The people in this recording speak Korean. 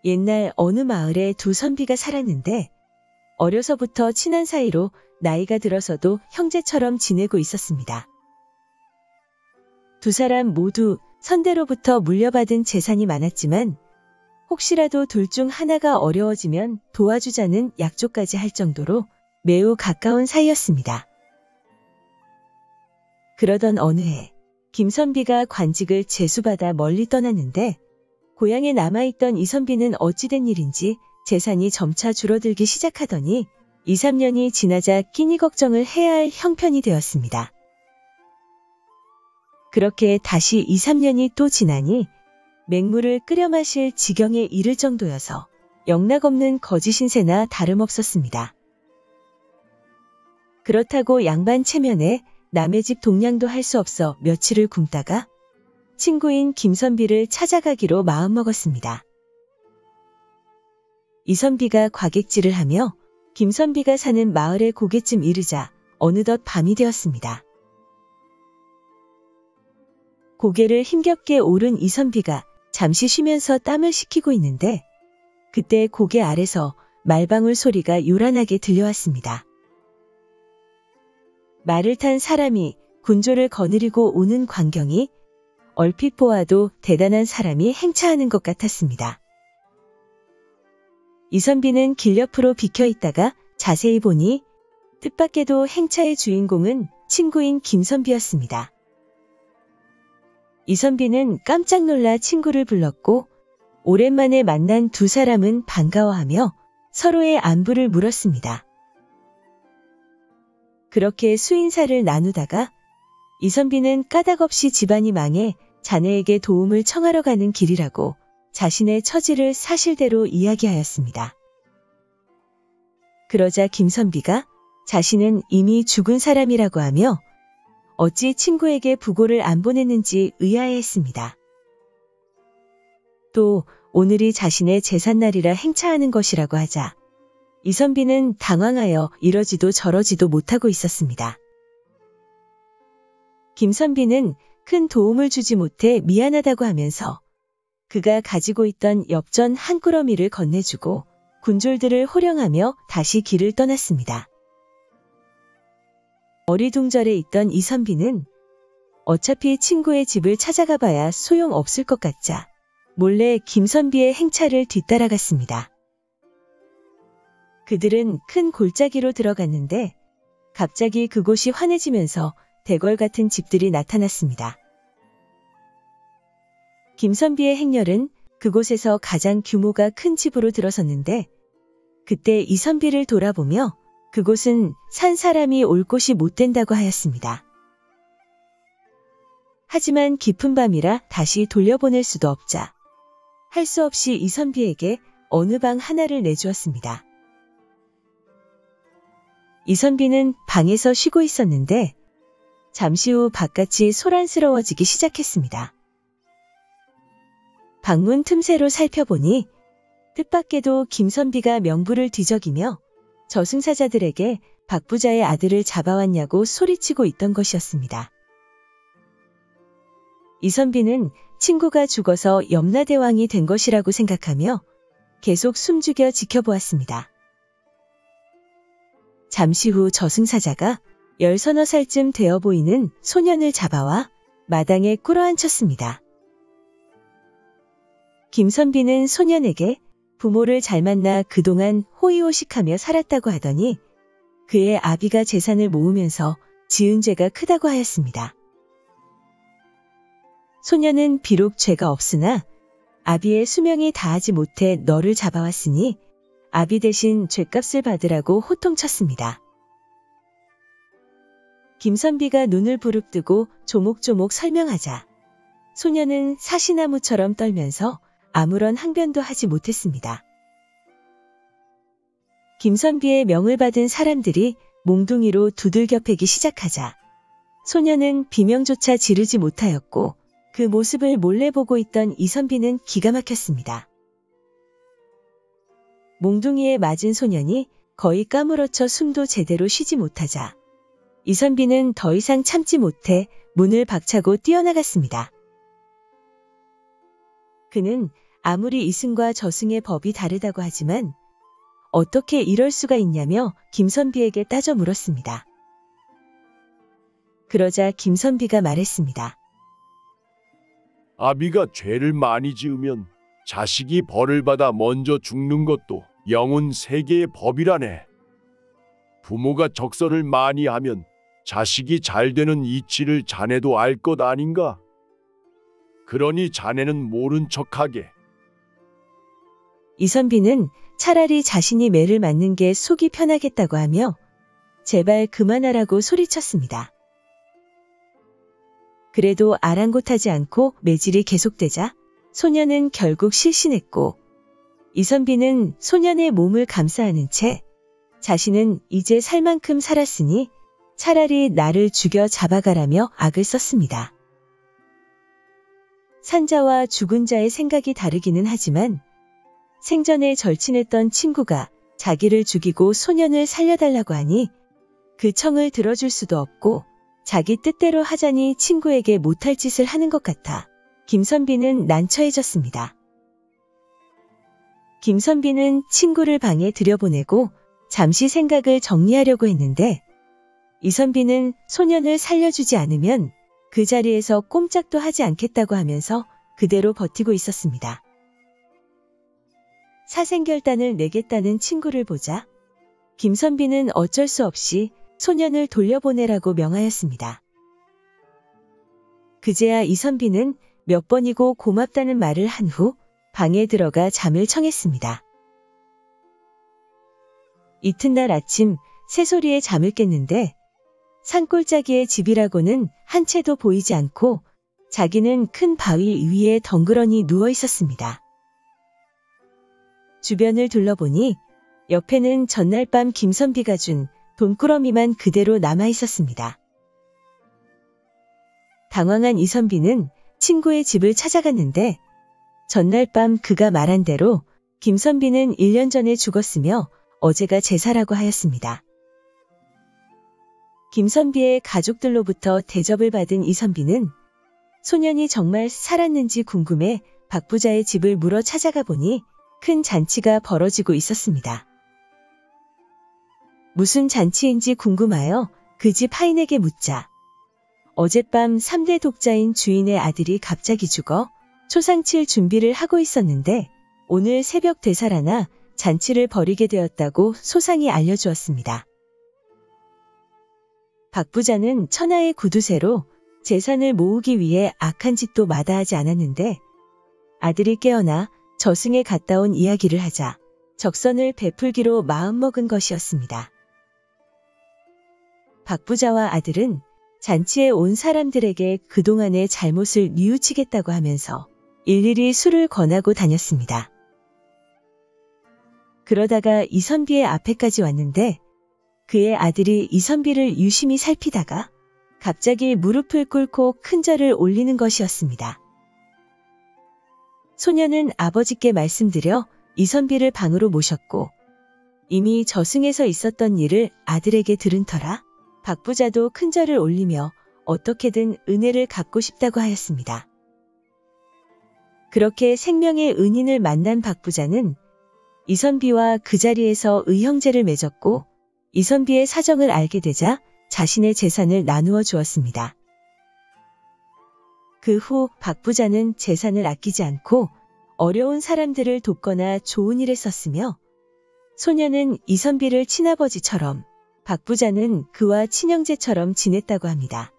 옛날 어느 마을에 두 선비가 살았는데 어려서부터 친한 사이로 나이가 들어서도 형제처럼 지내고 있었습니다. 두 사람 모두 선대로부터 물려받은 재산이 많았지만 혹시라도 둘 중 하나가 어려워지면 도와주자는 약조까지 할 정도로 매우 가까운 사이였습니다. 그러던 어느 해 김선비가 관직을 제수받아 멀리 떠났는데 고향에 남아있던 이선비는 어찌된 일인지 재산이 점차 줄어들기 시작하더니 2, 3년이 지나자 끼니 걱정을 해야 할 형편이 되었습니다. 그렇게 다시 2, 3년이 또 지나니 맹물을 끓여 마실 지경에 이를 정도여서 영락없는 거지 신세나 다름없었습니다. 그렇다고 양반 체면에 남의 집 동냥도 할 수 없어 며칠을 굶다가 친구인 김선비를 찾아가기로 마음먹었습니다. 이선비가 과객질을 하며 김선비가 사는 마을의 고개쯤 이르자 어느덧 밤이 되었습니다. 고개를 힘겹게 오른 이선비가 잠시 쉬면서 땀을 식히고 있는데 그때 고개 아래서 말방울 소리가 요란하게 들려왔습니다. 말을 탄 사람이 군조를 거느리고 오는 광경이 얼핏 보아도 대단한 사람이 행차하는 것 같았습니다. 이선비는 길 옆으로 비켜 있다가 자세히 보니 뜻밖에도 행차의 주인공은 친구인 김선비였습니다. 이선비는 깜짝 놀라 친구를 불렀고 오랜만에 만난 두 사람은 반가워하며 서로의 안부를 물었습니다. 그렇게 수인사를 나누다가 이선비는 까닭없이 집안이 망해 자네에게 도움을 청하러 가는 길이라고 자신의 처지를 사실대로 이야기하였습니다. 그러자 김선비가 자신은 이미 죽은 사람이라고 하며 어찌 친구에게 부고를 안 보냈는지 의아해했습니다. 또 오늘이 자신의 제삿날이라 행차하는 것이라고 하자 이선비는 당황하여 이러지도 저러지도 못하고 있었습니다. 김선비는 큰 도움을 주지 못해 미안하다고 하면서 그가 가지고 있던 엽전 한 꾸러미를 건네주고 군졸들을 호령하며 다시 길을 떠났습니다. 어리둥절해 있던 이선비는 어차피 친구의 집을 찾아가 봐야 소용없을 것 같자 몰래 김선비의 행차를 뒤따라갔습니다. 그들은 큰 골짜기로 들어갔는데 갑자기 그곳이 환해지면서 대궐 같은 집들이 나타났습니다. 김선비의 행렬은 그곳에서 가장 규모가 큰 집으로 들어섰는데 그때 이선비를 돌아보며 그곳은 산 사람이 올 곳이 못 된다고 하였습니다. 하지만 깊은 밤이라 다시 돌려보낼 수도 없자 할 수 없이 이선비에게 어느 방 하나를 내주었습니다. 이선비는 방에서 쉬고 있었는데 잠시 후 바깥이 소란스러워지기 시작했습니다. 방문 틈새로 살펴보니 뜻밖에도 김선비가 명부를 뒤적이며 저승사자들에게 박부자의 아들을 잡아왔냐고 소리치고 있던 것이었습니다. 이선비는 친구가 죽어서 염라대왕이 된 것이라고 생각하며 계속 숨죽여 지켜보았습니다. 잠시 후 저승사자가 10서너 살쯤 되어 보이는 소년을 잡아와 마당에 꿇어앉혔습니다. 김선비는 소년에게 부모를 잘 만나 그동안 호의호식하며 살았다고 하더니 그의 아비가 재산을 모으면서 지은 죄가 크다고 하였습니다. 소년은 비록 죄가 없으나 아비의 수명이 다하지 못해 너를 잡아왔으니 아비 대신 죄값을 받으라고 호통쳤습니다. 김선비가 눈을 부릅뜨고 조목조목 설명하자 소년은 사시나무처럼 떨면서 아무런 항변도 하지 못했습니다. 김선비의 명을 받은 사람들이 몽둥이로 두들겨 패기 시작하자 소년은 비명조차 지르지 못하였고 그 모습을 몰래 보고 있던 이선비는 기가 막혔습니다. 몽둥이에 맞은 소년이 거의 까무러쳐 숨도 제대로 쉬지 못하자 이선비는 더 이상 참지 못해 문을 박차고 뛰어나갔습니다. 그는 아무리 이승과 저승의 법이 다르다고 하지만 어떻게 이럴 수가 있냐며 김선비에게 따져 물었습니다. 그러자 김선비가 말했습니다. 아비가 죄를 많이 지으면 자식이 벌을 받아 먼저 죽는 것도 영혼 세계의 법이라네. 부모가 적설을 많이 하면 자식이 잘 되는 이치를 자네도 알 것 아닌가? 그러니 자네는 모른 척하게. 이선비는 차라리 자신이 매를 맞는 게 속이 편하겠다고 하며 제발 그만하라고 소리쳤습니다. 그래도 아랑곳하지 않고 매질이 계속되자 소년은 결국 실신했고 이선비는 소년의 몸을 감싸 안은 채 자신은 이제 살 만큼 살았으니 차라리 나를 죽여 잡아가라며 악을 썼습니다. 산자와 죽은 자의 생각이 다르기는 하지만 생전에 절친했던 친구가 자기를 죽이고 소년을 살려달라고 하니 그 청을 들어줄 수도 없고 자기 뜻대로 하자니 친구에게 못할 짓을 하는 것 같아 김선비는 난처해졌습니다. 김선비는 친구를 방에 들여보내고 잠시 생각을 정리하려고 했는데 이선비는 소년을 살려주지 않으면 그 자리에서 꼼짝도 하지 않겠다고 하면서 그대로 버티고 있었습니다. 사생결단을 내겠다는 친구를 보자 김선비는 어쩔 수 없이 소년을 돌려보내라고 명하였습니다. 그제야 이선비는 몇 번이고 고맙다는 말을 한 후 방에 들어가 잠을 청했습니다. 이튿날 아침 새소리에 잠을 깼는데 산골짜기의 집이라고는 한 채도 보이지 않고 자기는 큰 바위 위에 덩그러니 누워 있었습니다. 주변을 둘러보니 옆에는 전날 밤 김선비가 준 돈꾸러미만 그대로 남아 있었습니다. 당황한 이선비는 친구의 집을 찾아갔는데 전날 밤 그가 말한 대로 김선비는 1년 전에 죽었으며 어제가 제사라고 하였습니다. 김선비의 가족들로부터 대접을 받은 이선비는 소년이 정말 살았는지 궁금해 박 부자의 집을 물어 찾아가 보니 큰 잔치가 벌어지고 있었습니다. 무슨 잔치인지 궁금하여 그 집 하인에게 묻자 어젯밤 3대 독자인 주인의 아들이 갑자기 죽어 초상칠 준비를 하고 있었는데 오늘 새벽 되살아나 잔치를 벌이게 되었다고 소상히 알려주었습니다. 박 부자는 천하의 구두쇠로 재산을 모으기 위해 악한 짓도 마다하지 않았는데 아들이 깨어나 저승에 갔다 온 이야기를 하자 적선을 베풀기로 마음먹은 것이었습니다. 박 부자와 아들은 잔치에 온 사람들에게 그동안의 잘못을 뉘우치겠다고 하면서 일일이 술을 권하고 다녔습니다. 그러다가 이선비의 앞에까지 왔는데 그의 아들이 이선비를 유심히 살피다가 갑자기 무릎을 꿇고 큰 절을 올리는 것이었습니다. 소년은 아버지께 말씀드려 이선비를 방으로 모셨고 이미 저승에서 있었던 일을 아들에게 들은 터라 박 부자도 큰 절을 올리며 어떻게든 은혜를 갚고 싶다고 하였습니다. 그렇게 생명의 은인을 만난 박 부자는 이선비와 그 자리에서 의형제를 맺었고 이선비의 사정을 알게 되자 자신의 재산을 나누어 주었습니다. 그 후 박 부자는 재산을 아끼지 않고 어려운 사람들을 돕거나 좋은 일에 썼으며 소년은 이선비를 친아버지처럼 박 부자는 그와 친형제처럼 지냈다고 합니다.